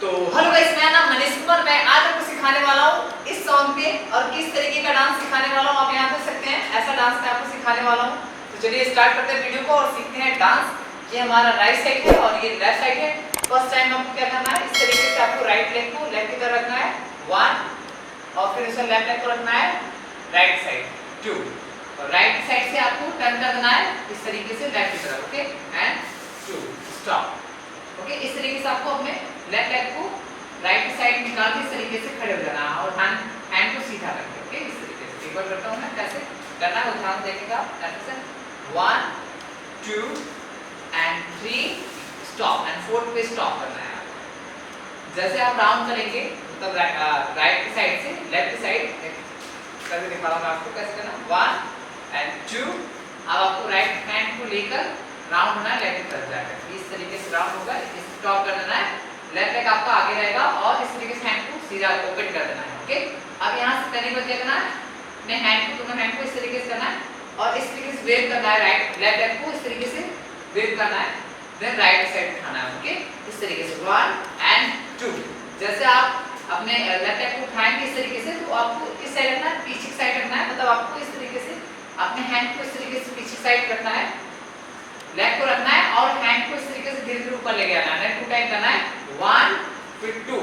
तो hello guys, मेरा नाम मनीष कुमार। मैं आज आपको सिखाने वाला हूँ इस सॉन्ग पे और किस तरीके का डांस सिखाने वाला हूँ। आप यहाँ देख सकते हैं, ऐसा डांस मैं आपको सिखाने वाला हूँ। तो चलिए स्टार्ट करते हैं वीडियो को और सीखते हैं डांस। ये हमारा राइट साइड है और ये लेफ्ट साइड है। फर्स्ट टाइम आपको क्या करना है, इस तरीके से आपको राइट लेग को लेफ्ट की तरफ रखना है 1 और फिर इसे लेफ्ट लेग को रखना है राइट साइड 2 और राइट साइड से आपको टर्न कर देना है इस तरीके से लेफ्ट की तरफ। Okay and 2 stop. ओके, इस तरीके से आपको अपने लेफ्ट लेग को राइट साइड निकाल के इस तरीके से खड़े हो जाना है और हैंड को सीधा करके। ओके, इस तरीके से एक बार करता हूं मैं कैसे करना है, ध्यान देखिएगा। ऐसे 1 2 एंड 3 स्टॉप एंड 4 पे स्टॉप करना है आपको। जैसे आप राउंड करेंगे मतलब राइट की साइड से लेफ्ट की साइड करके दिखा रहा हूं आपको कैसे करना। 1 एंड 2। अब आपको राइट हैंड को लेकर राउंड होना है लेफ्ट की तरफ जाकर, इस तरीके से राउंड होगा। स्टॉप कर देना है, लेफ्ट लेग आपका आगे रहेगा और इस तरीके से हैंड को सीधा ओपन कर देना है। ओके, अब यहाँ से करने को क्या करना है, अपने हैंड को दोनों हैंड को इस तरीके से करना है और इस तरीके से वेव करना है। राइट लेफ्ट लेग को इस तरीके से वेव करना है, देन राइट साइड उठाना है। ओके, इस तरीके से 1 एंड 2। जैसे आप अपने लेफ्ट लेग को उठाएंगे इस तरीके से तो आपको इस साइड रखना है, पीछे साइड रखना है। मतलब आपको इस तरीके से अपने हैंड को इस तरीके से पीछे साइड रखना है, लेग को रखना है और हैंड को इस तरीके से धीरे धीरे ऊपर लेके आना है। 2 टाइम करना है, 1 फिर 2।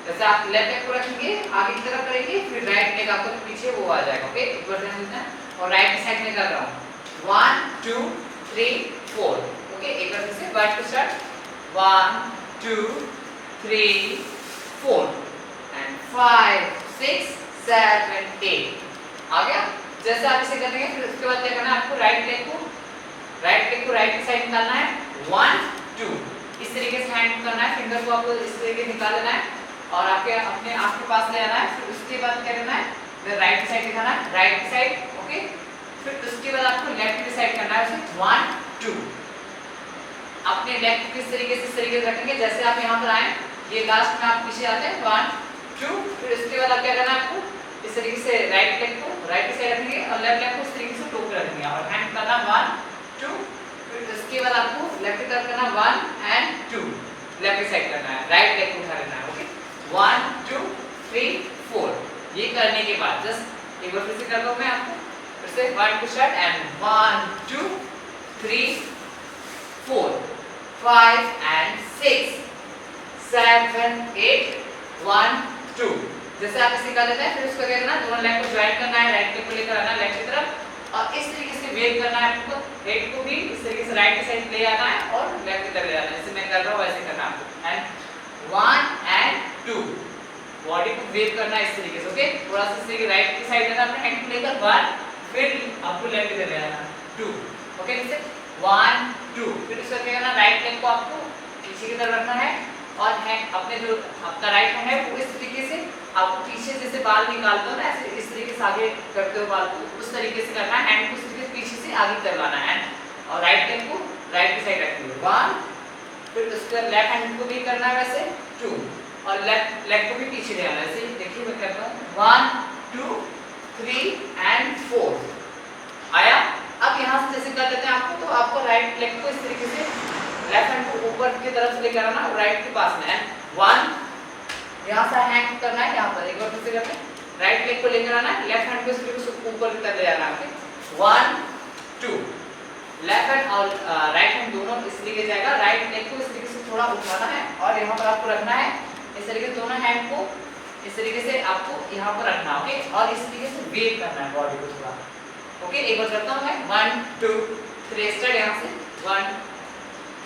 जैसे आप लेफ्ट लेग को रखेंगे आगे की तरफ करेंगे, फिर राइट लेग आपको पीछे वो आ जाएगा। ओके, एक बार ध्यान देना है और राइट साइड में कर रहा हूं 1 2 3 4। ओके, एक बार से वर्ड को स्टार्ट 1 2 3 4 एंड 5 6 7 8। आ गया। जैसे आप इसे करेंगे फिर उसके बाद क्या करना है, आपको राइट लेग को राइट की साइड निकालना है 1 2। इस तरीके से हैंड करना है, फिंगर को आपको इस तरीके निकाल लेना है और आपके अपने आंख के पास ले आना है। फिर उसके बाद क्या करना है, फिर राइट की साइड दिखाना है, राइट की साइड। ओके, फिर उसके बाद आपको लेफ्ट की साइड करना है उसे 1 2। अपने लेग को किस तरीके से इस तरीके से रखेंगे, जैसे आप यहाँ पर आए ये लास्ट में आप पीछे आते हैं 1 2। फिर उसके बाद आप क्या करना है, आपको इस तरीके से राइट लेग को राइट की साइड रखेंगे और लेफ्ट लेग को इस तरीके से टोक रखेंगे और हैंड करना 1 2। फिर उसके बाद आपको लेफ्ट की तरफ करना 1 एंड 2, लेफ्ट की साइड करना है, राइट लेग को उठा लेना है। ओके, 1 2 3 4। ये करने के बाद जस्ट एक बार फिर से करता हूं मैं आपको, फिर से 1 2 स्टार्ट एंड 1 2 3 4 5 एंड 6 7 8 1 2। जैसे आप इसे कर लेते हैं फिर उसको क्या करना है, दोनों लेग को ज्वाइन करना है, राइट लेग को लेकर आना है लेफ्ट की तरफ और इस तरीके से वेव करना है। आपको हेड को भी इस तरीके से राइट की साइड ले आना है और लेफ्ट की तरफ ले आना है, जैसे मैं कर रहा हूं वैसे करना है आपको। एंड 1 एंड 2 बॉडी को वेव करना है इस तरीके से। ओके, थोड़ा सा इस तरीके राइट की साइड लेना अपने हैंड को लेकर 1, फिर आपको लेफ्ट की तरफ ले आना 2। ओके, जैसे 1 2। फिर उसका क्या करना, राइट लेग को आपको पीछे की तरफ रखना है और हैंड अपने जो आपका राइट हैंड है वो इस तरीके से आपको पीछे जैसे बाल निकालते हो ना, ऐसे इस तरीके से आगे करते हो बाल को, उस तरीके से करना है। हैंड को इस तरीके से पीछे से आगे करवाना है और राइट हैंड को राइट की साइड रखनी है 1। फिर उसके बाद लेफ्ट हैंड को भी करना है वैसे 2 और लेफ्ट लेग को भी पीछे ले आना है। ऐसे देखिए मैं करता हूं 1 2 3 एंड 4 आया। अब यहाँ से जैसे कर लेते हैं आपको, तो आपको राइट लेग को इस तरीके से लेफ्ट हैंड को ऊपर की तरफ से लेकर आना और राइट के पास में 1 यहाँ से हैंग करना है, यहाँ पर एक बार फिर से करते हैं, राइट लेग को लेकर आना है, लेफ्ट हैंड को इस तरीके से ऊपर की तरफ ले आना है। 1 2 लेफ्ट हैंड और राइट हैंड दोनों इस तरीके जाएगा, राइट लेग को इस तरीके से थोड़ा उठाना है और यहाँ पर आपको रखना है इस तरीके से, दोनों हैंड को इस तरीके से आपको यहाँ पर रखना। ओके, और इस तरीके से वेव करना है बॉडी को थोड़ा। ओके, एक बार करता हूँ मैं 1 2 3 स्टार्ट यहाँ से 1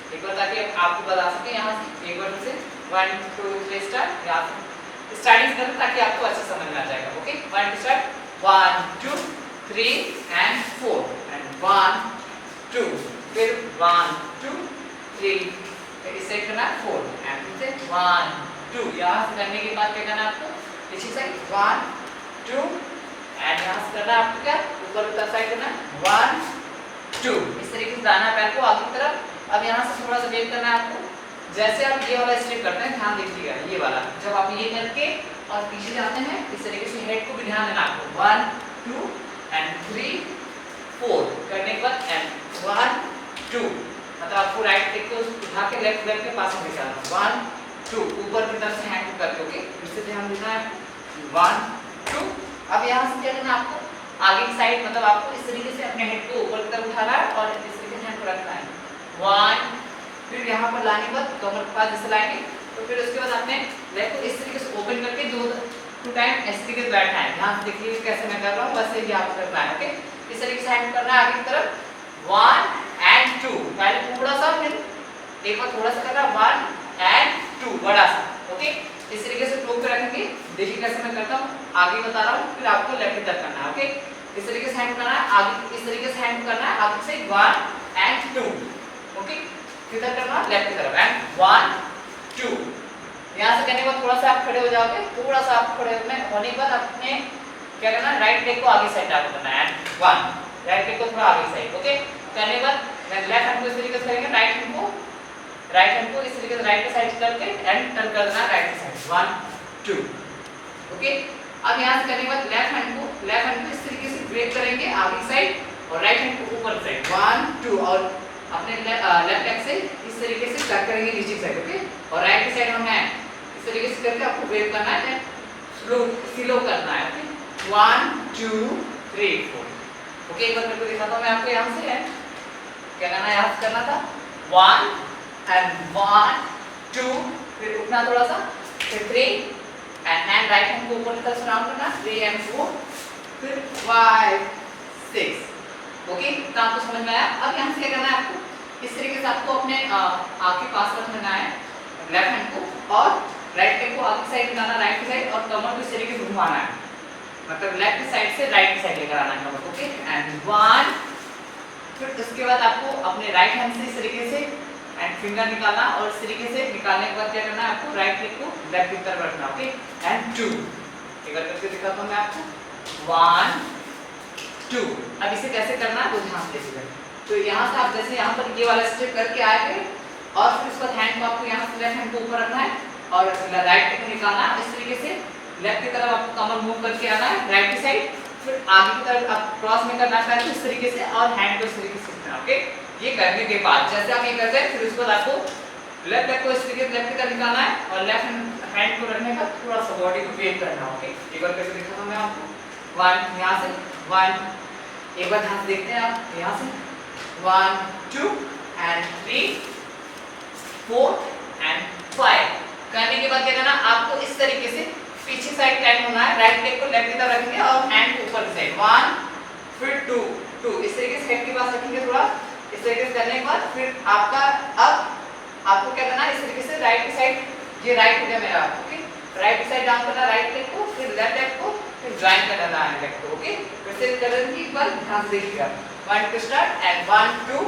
एक बार ताकि आपको बता सके, यहाँ से एक बार से 1 2 3 स्टार्ट, यहाँ से स्टार्टिंग करें ताकि आपको अच्छा समझ में आ जाएगा। ओके, 1 2 स्टार्ट 1 2 3 एंड 4 एंड 1 2 फिर 1 2 3 फिर इस साइड करना 4 एंड फिर से 1 2। यहाँ से करने के बाद क्या करना है आपको, पीछे साइड 1 2 एंड यहाँ से करना आपको क्या, ऊपर की साइड करना 1 2। इस तरीके से जाना पैर को आगे की तरफ। अब यहाँ से थोड़ा सा वेव करना है आपको, जैसे आप ये वाला स्टेप करते हैं ध्यान दीजिएगा, ये वाला जब आप ये करके और पीछे जाते हैं इस तरीके से हेड को भी ध्यान देना आपको 1 2 एंड 3 4 करने के बाद एंड 1 2 मतलब आपको राइट लेग को उठा के लेफ्ट लेग के पास में जाना 1 2, ऊपर की तरफ से हैंड करके, ओके। फिर से ध्यान देना है 1 2। अब यहाँ से क्या करना है आपको, आगे की साइड मतलब आपको इस तरीके से अपने हेड को ऊपर की तरफ उठाना है और इस तरीके से हैंड को रखना है 1। फिर यहाँ पर लाने के बाद कमर के पास जैसे लाएंगे, तो फिर उसके बाद आपने लेग को इस तरीके से ओपन करके 2 टाइम इस तरीके से बैठना है। ध्यान से देखिए कैसे मैं कर रहा हूँ, वैसे ही आपको करना है, ओके। इस तरीके से हैंड करना है आगे की तरफ 1 and 2। पहले थोड़ा सा, फिर एक बार थोड़ा सा करना 1 and 2 बड़ा सा, ओके। इस तरीके से टोक पे रखेंगे, देखिए कैसे मैं करता हूँ, आगे बता रहा हूँ, फिर आपको लेफ्ट की तरफ करना है, ओके। इस तरीके से हैंड करना है आगे, इस तरीके से हैंड करना है आगे से 1 and 2, ओके। किधर करना, लेफ्ट की तरफ एंड 1 2। यहाँ से करने के बाद थोड़ा सा आप खड़े हो जाओगे, थोड़ा सा आप खड़े होने के बाद अपने क्या करना है, राइट लेग को आगे साइड आपको करना है एंड 1, राइट लेग को थोड़ा आगे साइड, ओके। करने के बाद लेफ्ट हैंड को इस तरीके से करेंगे, राइट हैंड को इस तरीके से राइट की साइड करके एंड टर्न कर देना राइट की साइड 1 2, ओके। अब यहाँ से करने के बाद लेफ्ट हैंड को इस तरीके से ब्रेक करेंगे आगे साइड और राइट हैंड को ऊपर साइड 1 2, और अपने लेफ्ट लेग से इस तरीके से टच करेंगे नीचे की साइड, ओके। और राइट की साइड हमने इस तरीके से करके आपको वेव करना है, स्लो करना है, ओके। 1 2 3 4, ओके। एक बार मेरे को दिखाता हूँ मैं आपको, यहाँ से है क्या करना है, यहाँ से करना था 1 and 1 2, फिर उठना थोड़ा सा, फिर 3 एंड हैंड राइट हैंड को ऊपर की तरफ राउंड करना 3 and 4, फिर 5 6, ओके। तो आपको समझ में आया। अब यहाँ से क्या करना है आपको, इस तरीके से आपको अपने आँख के पास रखना है लेफ्ट हैंड को, और राइट हैंड को आगे साइड लाना, राइट की साइड, और कमर को इस तरीके से घुमाना है, मतलब लेफ्ट की साइड से राइट की साइड लेकर आना है कमर को, ओके। एंड 1, फिर उसके बाद आपको अपने राइट हैंड से इस तरीके से एंड फिंगर निकालना, और इस तरीके से निकालने के बाद क्या करना है आपको, राइट लेग को लेफ्ट की तरफ रखना, ओके। एंड 2, एक बार करके दिखाता हूँ मैं आपको 1 2। अब इसे कैसे करना है वो ध्यान से देखिएगा। तो यहाँ से आप जैसे यहाँ पर ये वाला स्टेप करके आए थे, और फिर उसके बाद हैंड को आपको यहाँ से लेफ्ट हैंड को ऊपर रखना है और राइट लेग को निकालना है, इस तरीके से लेफ्ट की तरफ आपको कमर मूव करके आना है राइट की साइड, फिर आगे की तरफ आप क्रॉस में करना है इस तरीके से, और हैंड को इस तरीके से करना, ओके। ये करने के बाद जैसे आप ये करते हैं, फिर उसके बाद आपको लेफ्ट लेग को इस तरीके से लेफ्ट की तरफ निकालना है, और लेफ्ट हैंड को रखने का थोड़ा सा बॉडी को वेव करना है, ओके। एक बार करके दिखाता हूँ मैं आपको 1, यहाँ से 1, एक बार ध्यान से देखते हैं आप, यहाँ से 1 2 and 3 4 and 5। करने के बाद क्या करना, आपको इस तरीके से पीछे साइड टर्न होना है, राइट लेग को लेफ्ट की तरफ रखेंगे और हैंड को ऊपर की साइड 1 फिर 2 2, इस तरीके से हेड के पास रखेंगे थोड़ा, इस तरीके से करने के बाद फिर आपका अब आपको क्या करना है, इस तरीके से राइट की साइड, ये राइट हो गया मेरा, ओके। राइट की साइड डाउन करना राइट लेग को, फिर लेफ्ट लेग को, फिर ज्वाइन करना है लेग को, ओके। फिर से करने की बार ध्यान से देखिएगा 1 टू स्टार्ट एंड 1 2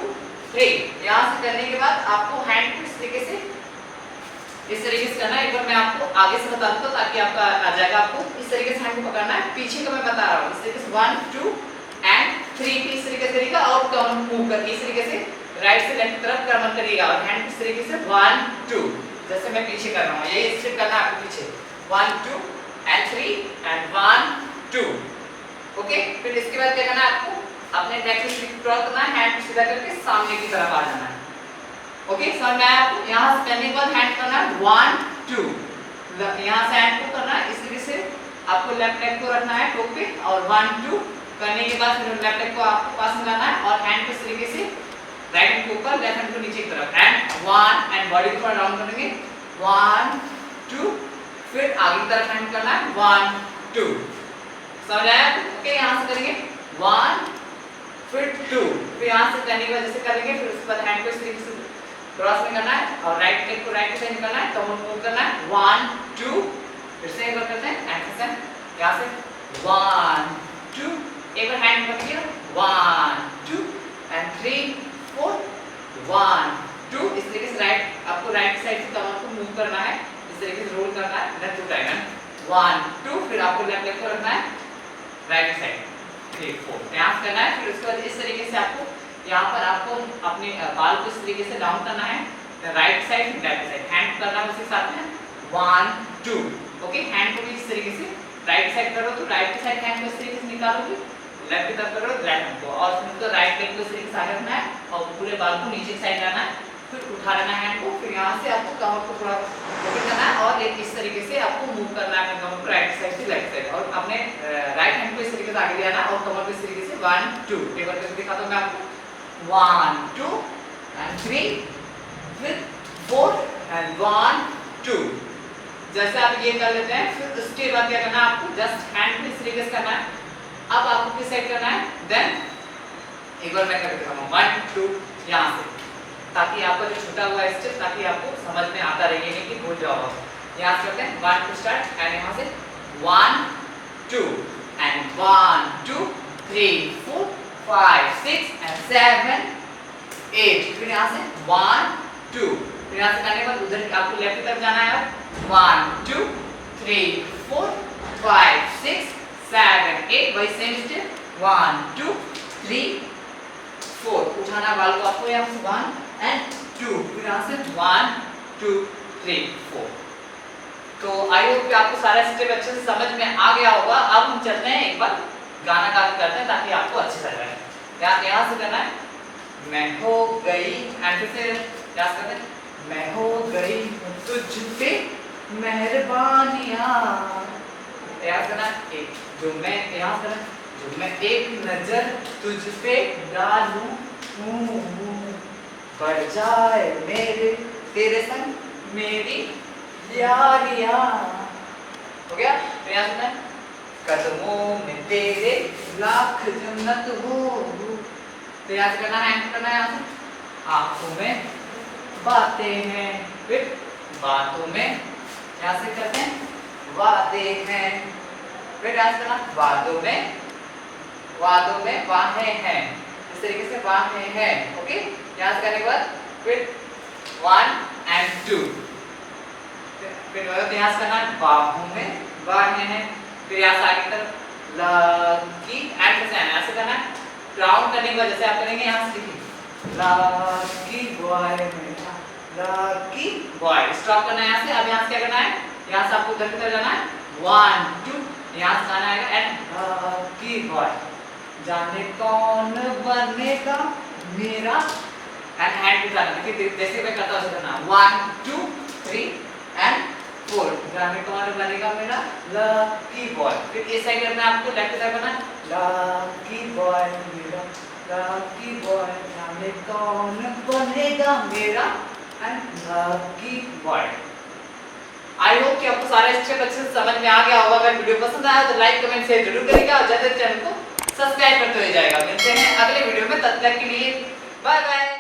3। यहाँ से करने के बाद आपको हैंड को इस तरीके से करना है। एक बार मैं आपको आगे से बता दूंगा ताकि आपका आ जाएगा। आपको इस तरीके से हैंड को पकड़ना है, पीछे का मैं बता रहा हूँ, इस तरीके से 1 2 एंड 3 इस तरीके से करिएगा, और कमर मूव करके इस तरीके से राइट से लेफ्ट तरफ कमर करिएगा, और हैंड इस तरीके से 1 2 जैसे मैं पीछे कर रहा हूँ, ये स्टेप करना है आपको पीछे 1 2 एंड 3 एंड 1 2, ओके। फिर इसके बाद क्या करना है, आपको अपने नेक को क्रॉस करना है, हैंड सीधा करके सामने की तरफ आ जाना है, ओके। समझ में आया आपको? यहाँ से करने के बाद हैंड करना है 1 2, यहाँ से हैंड को करना है इस तरीके से, आपको लेफ्ट लेग को रखना है टोक पे, और 1 2 करने के बाद फिर लेफ्ट लेग को आपको पास में लाना है, और हैंड को इस तरीके से राइट हैंड को ऊपर, लेफ्ट हैंड को नीचे की तरफ, एंड 1 एंड बॉडी को थोड़ा डाउन करेंगे 1 2, फिर आगे की तरफ हैंड करना है 1 2। समझ आया? ओके, यहाँ से करेंगे 1 फिर 2, फिर यहाँ से करने के बाद जैसे करेंगे, फिर उसके बाद हैंड को इस तरीके से क्रॉस में करना है, और राइट लेग को राइट साइड करना है, तो मूव करना है 1 2, फिर से एक बार करते हैं एंड से यहाँ से 1 2, एक बार हैंड पकड़िए 1 2 एंड 3 4 1 2, इस तरीके से राइट आपको राइट साइड से कमर को मूव करना है, इस तरीके से रोल करना है लेफ्ट टू राइट 1 2, फिर आपको लेफ्ट लेग को रखना है राइट साइड 3 4 यहाँ से करना है। फिर उसके बाद इस तरीके से आपको यहाँ पर आपको अपने बाल को इस तरीके से डाउन करना है, right side left side, hand करना उसी साथ में 1 2, ओके। हैंड को भी इस तरीके से राइट साइड करो तो राइट की साइड हैंड को इस तरीके से निकालोगे, लेफ्ट की तरफ करो लेफ्ट हैंड को, और फिर तो राइट लेग को इस तरीके से आगे रखना है, और पूरे बाल को नीचे की साइड लाना है फिर उठा लेना हैंड को, फिर यहाँ से आपको कमर को थोड़ा ओपन करना है और एक इस तरीके से आपको मूव करना है अपने कमर को राइट साइड से लेफ्ट साइड, और अपने राइट हैंड को इस तरीके से आगे ले आना और कमर को इस तरीके से 1 2 एक बार करके दिखाता हूँ मैं आपको, 1 2 and 3 फिर 4 and 1 2। जैसे आप ये कर लेते हैं, फिर उसके बाद क्या करना है आपको, जस्ट हैंड को इस तरीके से करना है। अब आपको किस साइड करना है, देन एक बार मैं करके दिखाऊंगा 1 2 यहाँ से, ताकि आपका जो छूटा हुआ स्टेप ताकि आपको समझ में आता रहे, नहीं कि भूल जाओ। यहाँ से करते हैं 1 2 स्टार्ट एंड यहाँ से 1 2 and 1 2 3 4 5 6 and 7 8। फिर यहाँ से 1 2, फिर यहाँ से करने के बाद उधर आपको लेफ्ट की तरफ जाना है। 1 2 3 4 5 6 7 8, वही सेम स्टेप 1 2 3 4, उठाना बाल को आपको यहाँ से 1 and 2, फिर यहाँ से 1 2 3 4। तो आई होप कि आपको सारा स्टेप अच्छे से समझ में आ गया होगा। अब हम चलते हैं एक बार गाना गा के करते हैं ताकि आपको अच्छे से लगे। यहाँ से करना है मैं हो गई, एंड फिर से यहाँ से करते हैं मैं हो गई तुझ पे मेहरबानियाँ। यहाँ करना है एक जो मैं, यहाँ करना है जो मैं एक नजर तुझ पे डालूं, बढ़ जाए मेरे तेरे संग मेरी यारियां। हो गया। तो यहाँ सुनना है कदमों में तेरे लाख जन्नत हो। तो यहाँ से करना है, करना है यहाँ से आंखों में बातें हैं, फिर बातों में यहाँ से करते हैं वादे हैं, फिर यहाँ से करना वादों में वाहें हैं, इस तरीके से वाहें हैं। ओके, यहाँ से करने के बाद फिर 1 and 2, फिर यहाँ से करना बाहों में वाहें हैं, फिर यहाँ से आगे तरफ लकी एंड से यहाँ से करना है राउंड करने के बाद जैसे आप करेंगे यहाँ से देखिए लकी बॉय मेरा लकी बॉय, स्टॉप करना है यहाँ से। अब यहाँ से क्या करना है, यहाँ से आपको उधर की तरफ जाना है 1 2, यहाँ से गाना आएगा एंड लकी बॉय जाने कौन बनेगा मेरा, एंड हैंड भी जाना, देखिए जैसे मैं करता हूँ करना 1 2 3 and 4, जाने कौन बनेगा मेरा लकी बॉय। फिर इस साइड में आपको लेफ्ट साइड करना लकी बॉय मेरा लकी बॉय जाने कौन बनेगा मेरा and lucky boy. I hope कि आपको सारा स्टेप अच्छे से समझ में आ गया होगा। अगर वीडियो पसंद आया तो लाइक कमेंट शेयर जरूर करिएगा और ज्यादा चैनल को सब्सक्राइब करते हुए जाएगा। मिलते हैं अगले वीडियो में, तब तक के लिए बाय बाय।